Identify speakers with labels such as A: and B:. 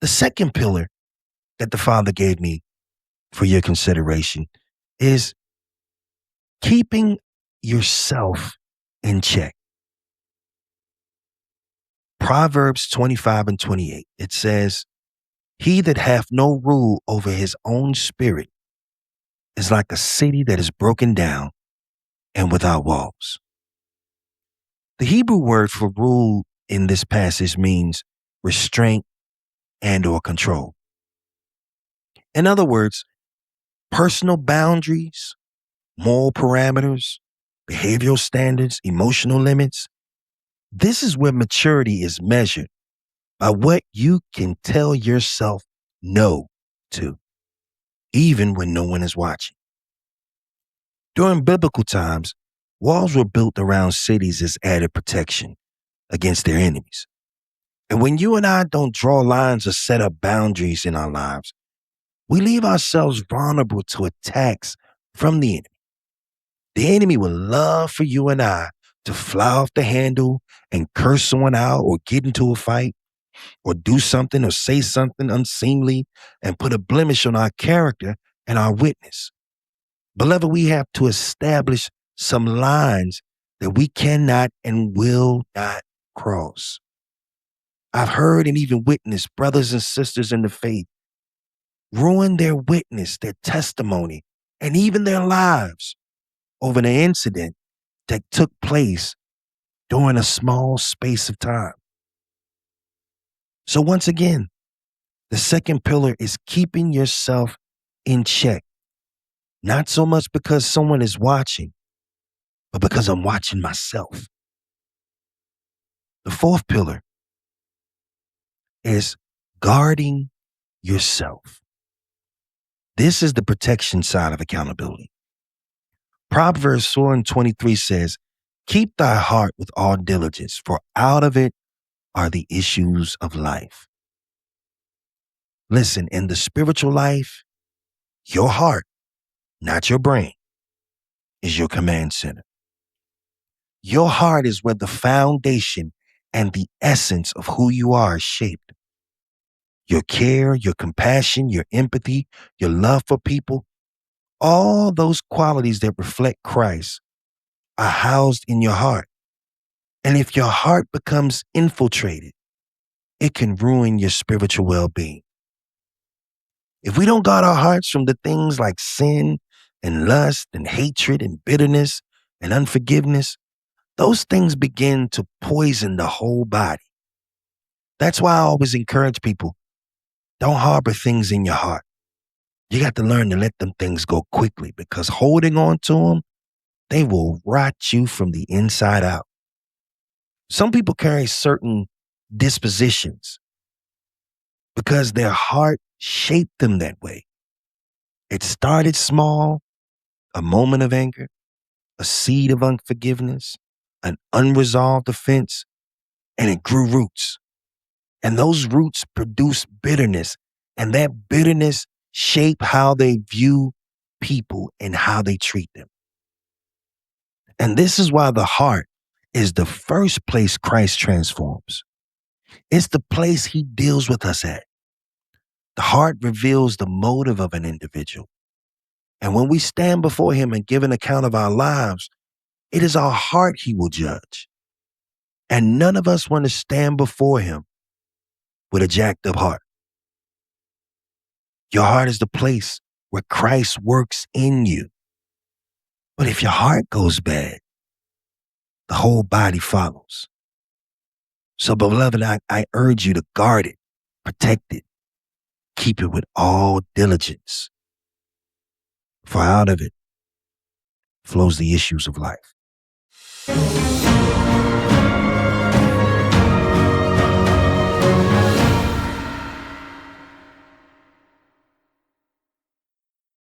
A: The second pillar that the Father gave me for your consideration is keeping yourself in check. Proverbs 25:28, it says, "He that hath no rule over his own spirit is like a city that is broken down and without walls." The Hebrew word for rule in this passage means restraint and or control. In other words, personal boundaries, moral parameters, behavioral standards, emotional limits. This is where maturity is measured by what you can tell yourself no to, even when no one is watching. During biblical times, walls were built around cities as added protection against their enemies. And when you and I don't draw lines or set up boundaries in our lives, we leave ourselves vulnerable to attacks from the enemy. The enemy would love for you and I to fly off the handle and curse someone out or get into a fight or do something or say something unseemly and put a blemish on our character and our witness. Beloved, we have to establish some lines that we cannot and will not cross. I've heard and even witnessed brothers and sisters in the faith ruin their witness, their testimony, and even their lives over an incident that took place during a small space of time. So once again, the second pillar is keeping yourself in check. Not so much because someone is watching, but because I'm watching myself. The fourth pillar is guarding yourself. This is the protection side of accountability. Proverbs 4:23 says, "Keep thy heart with all diligence, for out of it are the issues of life." Listen, in the spiritual life, your heart, not your brain, is your command center. Your heart is where the foundation and the essence of who you are is shaped. Your care, your compassion, your empathy, your love for people, all those qualities that reflect Christ are housed in your heart. And if your heart becomes infiltrated, it can ruin your spiritual well-being. If we don't guard our hearts from the things like sin and lust and hatred and bitterness and unforgiveness, those things begin to poison the whole body. That's why I always encourage people, don't harbor things in your heart. You got to learn to let them things go quickly, because holding on to them, they will rot you from the inside out. Some people carry certain dispositions because their heart shaped them that way. It started small, a moment of anger, a seed of unforgiveness, an unresolved offense, and it grew roots. And those roots produce bitterness, and that bitterness shape how they view people and how they treat them. And this is why the heart is the first place Christ transforms. It's the place he deals with us at. The heart reveals the motive of an individual. And when we stand before him and give an account of our lives, it is our heart he will judge. And none of us want to stand before him with a jacked up heart. Your heart is the place where Christ works in you. But if your heart goes bad, the whole body follows. So, beloved, I urge you to guard it, protect it, keep it with all diligence. For out of it flows the issues of life.